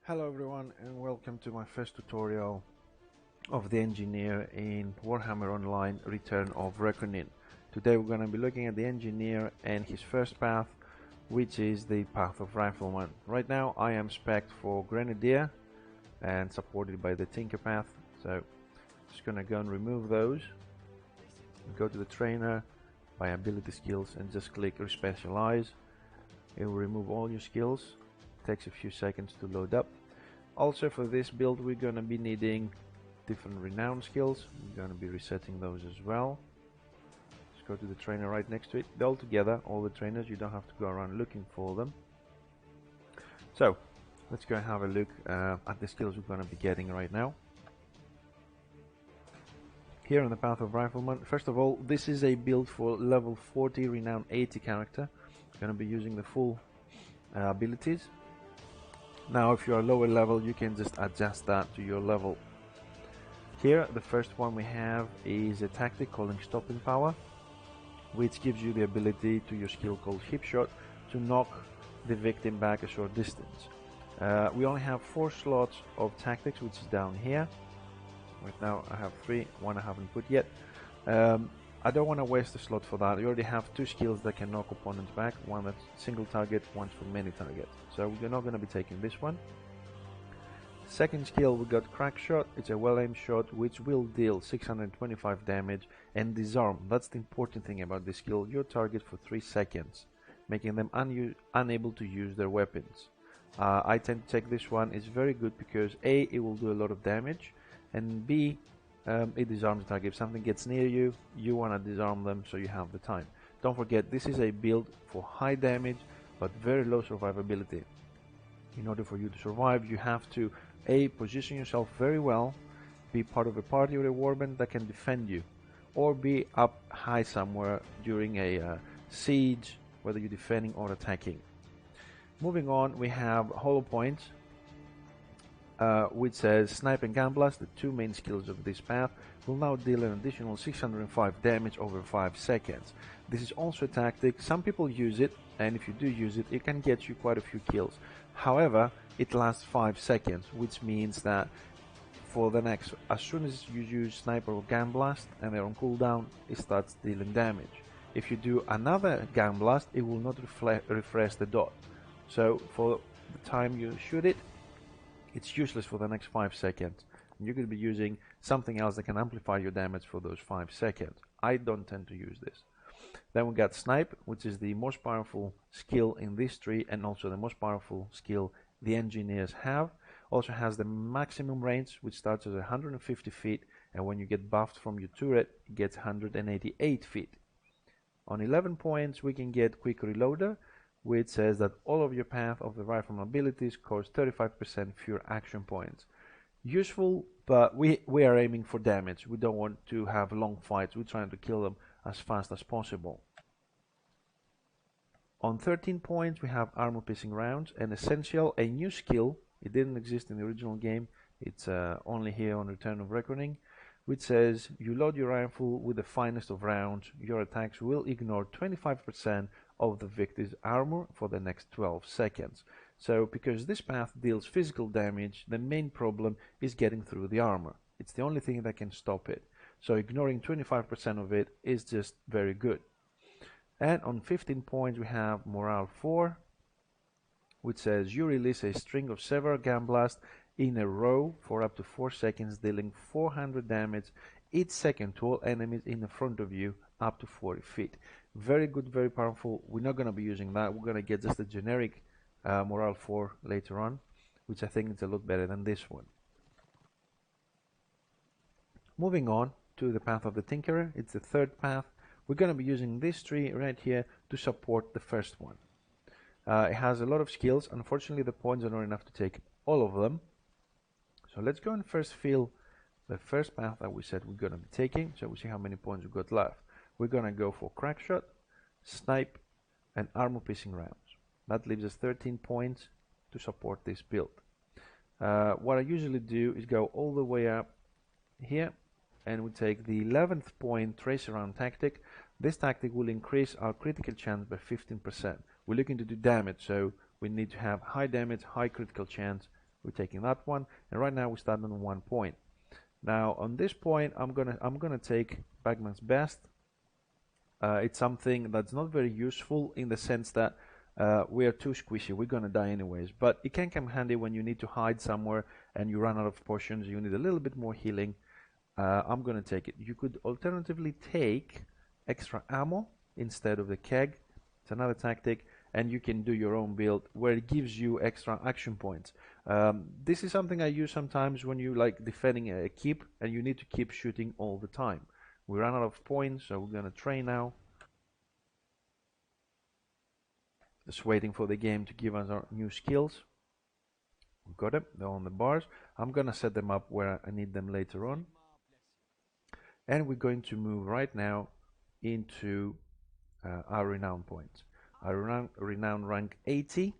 Hello everyone and welcome to my first tutorial of the engineer in Warhammer Online Return of Reckoning. Today we're going to be looking at the engineer and his first path, which is the path of Rifleman. Right now I am spec'd for Grenadier and supported by the Tinker path, so just going to go and remove those. Go to the trainer by ability skills and just click Respecialize. It will remove all your skills. Takes a few seconds to load up. Also for this build we're going to be needing different Renown skills. We're going to be resetting those as well. Just go to the trainer right next to it. They're all together, all the trainers, you don't have to go around looking for them. So let's go and have a look at the skills we're going to be getting right now. Here on the path of Rifleman, first of all, this is a build for level 40 Renown 80 character. Going to be using the full abilities. Now if you are lower level you can just adjust that to your level. Here the first one we have is a tactic calling stopping power, which gives you the ability to your skill called hip shot to knock the victim back a short distance. We only have 4 slots of tactics, which is down here. Right now I have 3, one I haven't put yet. I don't want to waste a slot for that. You already have 2 skills that can knock opponents back, one that's single target, one's for many targets. So we're not going to be taking this one. Second skill, we got crack shot. It's a well aimed shot which will deal 625 damage and disarm. That's the important thing about this skill, your target for 3 seconds, making them unable to use their weapons. I tend to take this one. It's very good because A, it will do a lot of damage, and B, it disarms the target. If something gets near you, you want to disarm them so you have the time. Don't forget, this is a build for high damage but very low survivability. In order for you to survive, you have to A, position yourself very well, be part of a party or a warband that can defend you, or be up high somewhere during a siege, whether you're defending or attacking. Moving on, we have hollow points, which says Snipe and Gun Blast, the 2 main skills of this path, will now deal an additional 605 damage over 5 seconds. This is also a tactic. Some people use it, and if you do use it, it can get you quite a few kills. However, it lasts 5 seconds, which means that for the next, as soon as you use Sniper or Gun Blast and they're on cooldown, it starts dealing damage. If you do another Gun Blast, it will not refresh the dot. So for the time you shoot it, it's useless for the next 5 seconds. You could be using something else that can amplify your damage for those 5 seconds. I don't tend to use this. Then we got Snipe, which is the most powerful skill in this tree and also the most powerful skill the engineers have. Also has the maximum range, which starts at 150 feet, and when you get buffed from your turret, it gets 188 feet. On 11 points we can get Quick Reloader, which says that all of your path of the Rifleman abilities cost 35% fewer action points. Useful, but we are aiming for damage. We don't want to have long fights. We're trying to kill them as fast as possible. On 13 points we have armor piercing rounds, and essential, a new skill. It didn't exist in the original game. It's only here on Return of Reckoning, which says you load your rifle with the finest of rounds. Your attacks will ignore 25% of the victim's armor for the next 12 seconds. So because this path deals physical damage, the main problem is getting through the armor. It's the only thing that can stop it. So ignoring 25% of it is just very good. And on 15 points we have Morale 4, which says you release a string of several gun blasts in a row for up to 4 seconds, dealing 400 damage each second to all enemies in the front of you up to 40 feet. Very good, very powerful. We're not going to be using that. We're going to get just a generic Morale 4 later on, which I think is a lot better than this one. Moving on to the path of the Tinkerer, it's the third path. We're going to be using this tree right here to support the first one. It has a lot of skills. Unfortunately, the points are not enough to take all of them. So let's go and first fill the first path that we said we're going to be taking. So we see how many points we've got left. We're going to go for crack shot, snipe, and armor piercing rounds. That leaves us 13 points to support this build. What I usually do is go all the way up here, and we take the 11th point trace around tactic. This tactic will increase our critical chance by 15%. We're looking to do damage, so we need to have high damage, high critical chance, we're taking that one, and right now we start on 1 point. Now on this point, I'm gonna take Bagman's Best. It's something that's not very useful in the sense that we are too squishy, we're gonna die anyways, but it can come handy when you need to hide somewhere and you run out of potions, you need a little bit more healing. I'm gonna take it. You could alternatively take extra ammo instead of the keg. It's another tactic, and you can do your own build where it gives you extra action points. This is something I use sometimes when you like defending a keep and you need to keep shooting all the time. We ran out of points, so we're gonna train now. Just waiting for the game to give us our new skills. We've got them, they're on the bars. I'm gonna set them up where I need them later on. And we're going to move right now into our Renown points. Our Renown rank 80.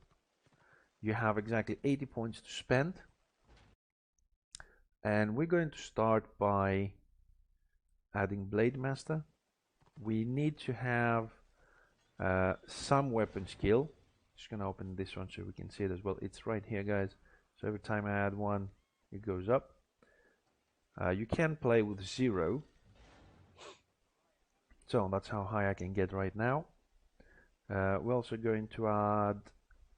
You have exactly 80 points to spend. And we're going to start by adding Blade Master. We need to have some weapon skill. Just gonna open this one so we can see it as well. It's right here, guys. So every time I add one, it goes up. You can play with 0. So that's how high I can get right now. We're also going to add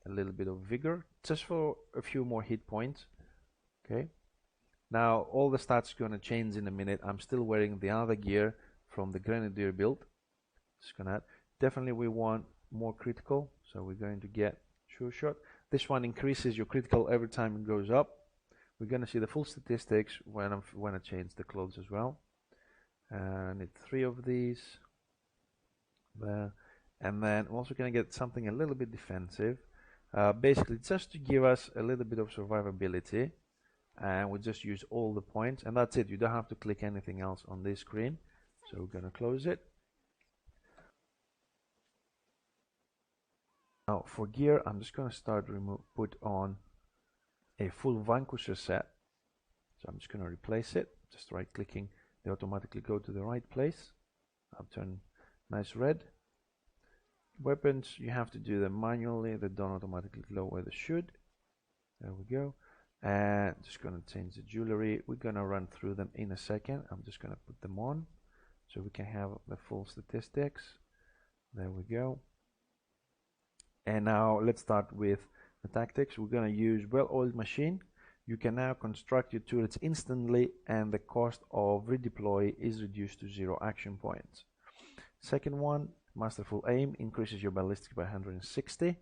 a little bit of vigor, just for a few more hit points. Okay. Now all the stats are going to change in a minute. I'm still wearing the other gear from the Grenadier build. Just gonna add. Definitely we want more critical, so we're going to get Sure Shot. This one increases your critical every time it goes up. We're going to see the full statistics when I change the clothes as well. I need 3 of these there, and then I'm also going to get something a little bit defensive, basically just to give us a little bit of survivability, and we'll just use all the points, and that's it. You don't have to click anything else on this screen, so we're going to close it. Now for gear, I'm just going to start put on a full Vanquisher set, so I'm just going to replace it, just right clicking. They automatically go to the right place. I'll turn nice red. Weapons, you have to do them manually. They don't automatically glow where they should. There we go. And just going to change the jewelry. We're going to run through them in a second. I'm just going to put them on so we can have the full statistics. There we go. And now let's start with the tactics. We're going to use well-oiled machine. You can now construct your turrets instantly, and the cost of redeploy is reduced to 0 action points. Second one, Masterful Aim, increases your ballistic by 160.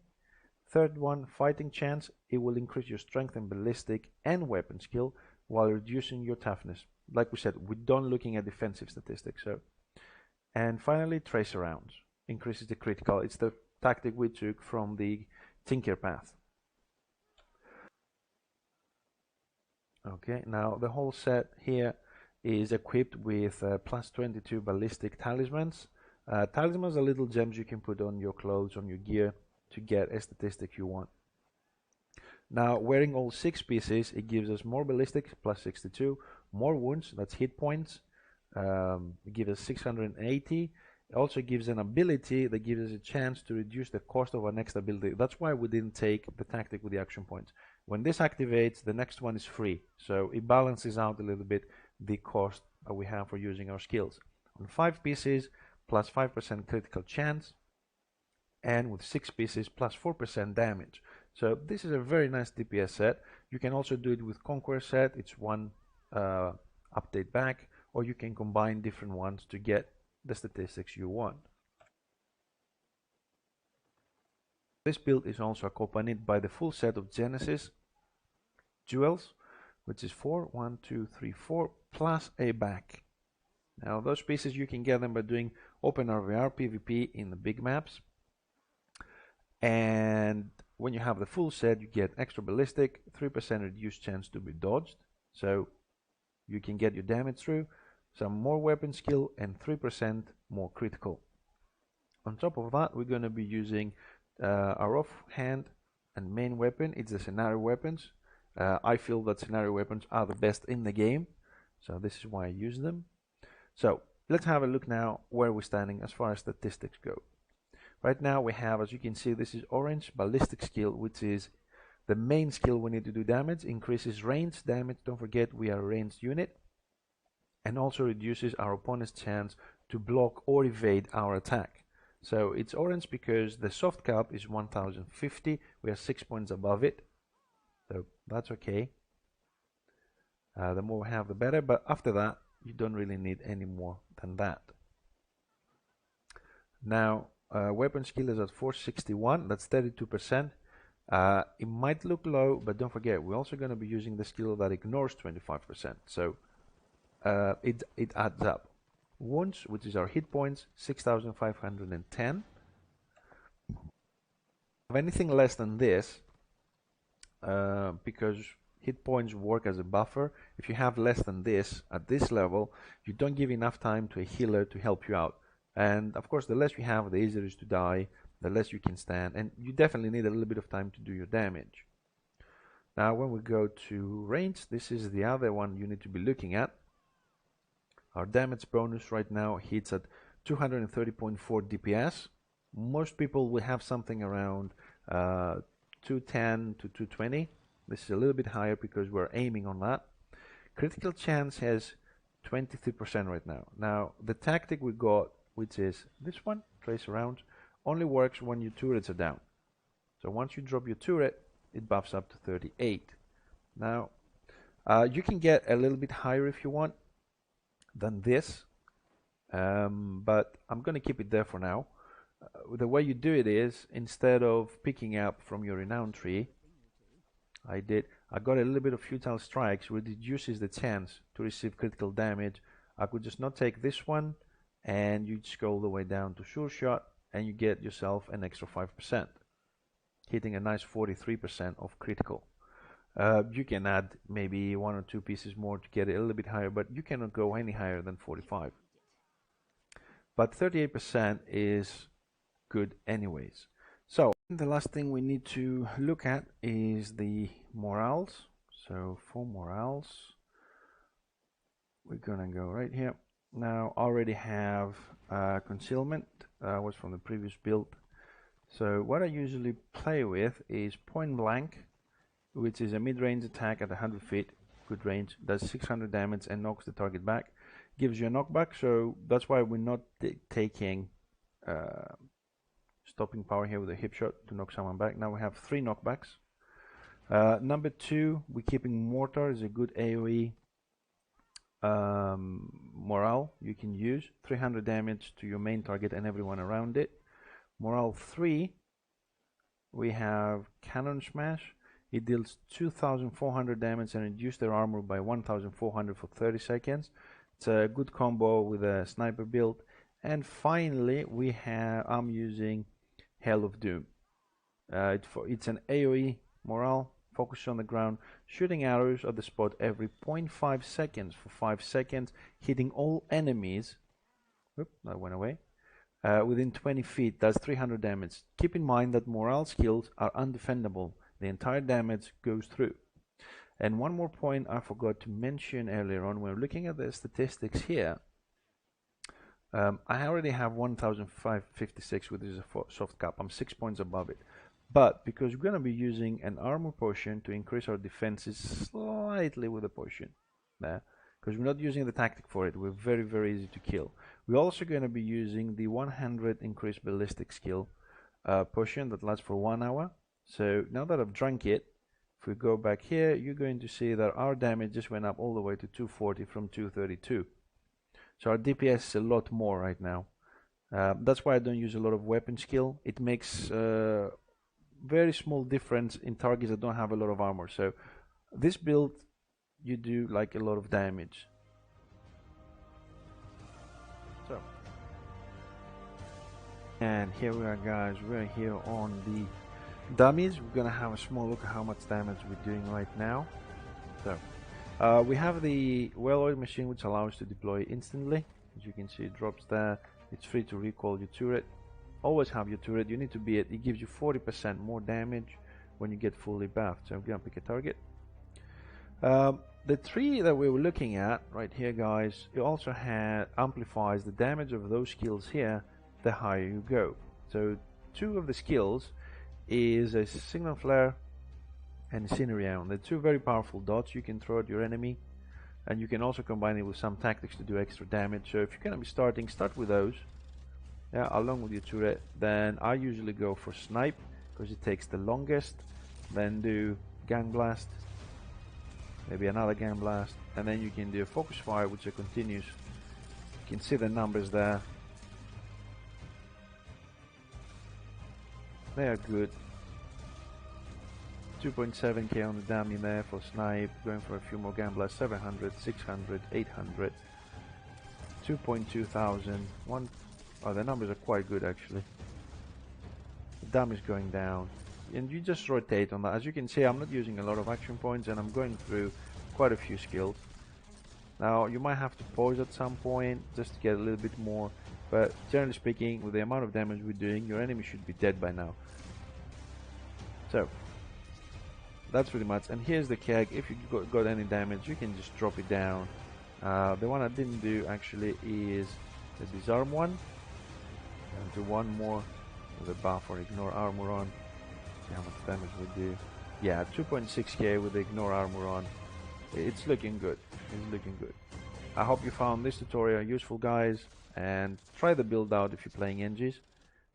Third one, Fighting Chance, it will increase your strength and ballistic and weapon skill while reducing your toughness. Like we said, we're done looking at defensive statistics. And finally, Tracer Rounds, increases the critical. It's the tactic we took from the Tinker Path. Okay, now the whole set here is equipped with plus 22 ballistic talismans. Talismans are little gems you can put on your clothes, on your gear, to get a statistic you want. Now, wearing all 6 pieces, it gives us more ballistic, plus 62, more wounds, that's hit points, it gives us 680. It also gives an ability that gives us a chance to reduce the cost of our next ability. That's why we didn't take the tactic with the action points. When this activates, the next one is free, so it balances out a little bit the cost that we have for using our skills. On 5 pieces, plus 5% critical chance, and with 6 pieces, plus 4% damage. So this is a very nice DPS set. You can also do it with Conqueror set. It's one update back, or you can combine different ones to get the statistics you want. This build is also accompanied by the full set of Genesis jewels, which is 4, 1, 2, 3, 4, plus a back. Now those pieces you can get them by doing Open RVR PvP in the big maps, and when you have the full set you get extra ballistic, 3% reduced chance to be dodged, so you can get your damage through, some more weapon skill, and 3% more critical. On top of that, we're going to be using our offhand and main weapon. It's the scenario weapons. I feel that scenario weapons are the best in the game, so this is why I use them. So let's have a look now where we're standing as far as statistics go. Right now we have, as you can see, this is orange ballistic skill, which is The main skill we need to do damage increases range damage. Don't forget we are a ranged unit, and also reduces our opponent's chance to block or evade our attack. So it's orange because the soft cap is 1050. We are 6 points above it, so that's okay. The more we have, the better, but after that you don't really need any more than that. Now weapon skill is at 461. That's 32%. It might look low, but don't forget we're also going to be using the skill that ignores 25%, so it adds up. Wounds, which is our hit points, 6,510. If anything less than this, because hit points work as a buffer, if you have less than this at this level, you don't give enough time to a healer to help you out. And of course, the less you have, the easier it is to die, the less you can stand, and you definitely need a little bit of time to do your damage. Now when we go to range, this is the other one you need to be looking at. Our damage bonus right now hits at 230.4 DPS. Most people will have something around 210 to 220. This is a little bit higher because we're aiming on that. Critical chance has 23% right now. Now the tactic we got, which is this one, trace around, only works when your turrets are down. So once you drop your turret, it buffs up to 38. Now you can get a little bit higher if you want than this, but I'm going to keep it there for now. The way you do it is, instead of picking up from your Renown tree, I got a little bit of futile strikes, which reduces the chance to receive critical damage. I could just not take this one, and you just go all the way down to sure shot, and you get yourself an extra 5%, hitting a nice 43% of critical. You can add maybe 1 or 2 pieces more to get it a little bit higher, but you cannot go any higher than 45. But 38% is good anyways. So the last thing we need to look at is the morals. So for morals, we're gonna go right here. Now I already have concealment, was from the previous build. So what I usually play with is point blank, which is a mid-range attack at 100 feet, good range, does 600 damage and knocks the target back, gives you a knockback, so that's why we're not taking stopping power here with a hip shot to knock someone back. Now we have 3 knockbacks. Number 2, we're keeping mortar, is a good AoE morale you can use, 300 damage to your main target and everyone around it. Morale 3, we have cannon smash. It deals 2,400 damage and reduces their armor by 1,400 for 30 seconds. It's a good combo with a sniper build. And finally, I'm using Hell of Doom. It's an AoE morale, focus on the ground, shooting arrows at the spot every 0.5 seconds for 5 seconds, hitting all enemies. Oop, that went away. Within 20 feet, does 300 damage. Keep in mind that morale skills are undefendable. The entire damage goes through. And one more point I forgot to mention earlier on, we're looking at the statistics here. I already have 1,556, which is a soft cap. I'm 6 points above it. But because we're going to be using an armor potion to increase our defenses slightly with a potion there, because we're not using the tactic for it, we're very, very easy to kill. We're also going to be using the 100 increased ballistic skill potion that lasts for 1 hour. So now that I've drunk it, if we go back here, you're going to see that our damage just went up all the way to 240 from 232. So our DPS is a lot more right now. That's why I don't use a lot of weapon skill. It makes very small difference in targets that don't have a lot of armor. So this build, you do like a lot of damage. So, and here we are, guys. We're here on the dummies. We're gonna have a small look at how much damage we're doing right now. So we have the well-oiled machine, which allows to deploy instantly. As you can see, it drops there. It's free to recall your turret. Always have your turret. You need to be it. It gives you 40% more damage when you get fully buffed. So I'm gonna pick a target. The tree that we were looking at right here, guys, it also amplifies the damage of those skills here the higher you go. So 2 of the skills is a signal flare and Renown. They're two very powerful dots you can throw at your enemy, and you can also combine it with some tactics to do extra damage. So if you're gonna be starting, start with those, yeah, along with your turret. Then I usually go for snipe because it takes the longest. Then do gang blast, maybe another gang blast, and then you can do a focus fire, which are continuous. You can see the numbers there. They are good. 2.7k on the dummy there for snipe, going for a few more gang blasts, 700, 600, 800, 2.2 thousand, oh, the numbers are quite good actually. The dummy's going down, and you just rotate on that. As you can see, I'm not using a lot of action points, and I'm going through quite a few skills. Now you might have to pause at some point just to get a little bit more, but generally speaking, with the amount of damage we're doing, your enemy should be dead by now. So that's pretty much. And here's the keg. If you got any damage, you can just drop it down. The one I didn't do actually is the disarm one. I'll do one more with a buff or ignore armor on. See how much damage we do. Yeah, 2.6k with the ignore armor on. It's looking good. It's looking good. I hope you found this tutorial useful, guys, and try the build out if you're playing NGs.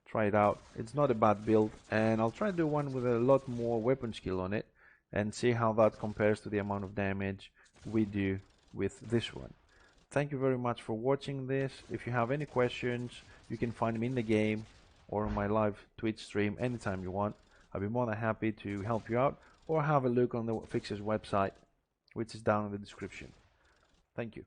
Try it out. It's not a bad build, and I'll try to do one with a lot more weapon skill on it and see how that compares to the amount of damage we do with this one. Thank you very much for watching this. If you have any questions, you can find me in the game or on my live Twitch stream anytime you want. I'll be more than happy to help you out, or have a look on the Fixer's website, which is down in the description. Thank you.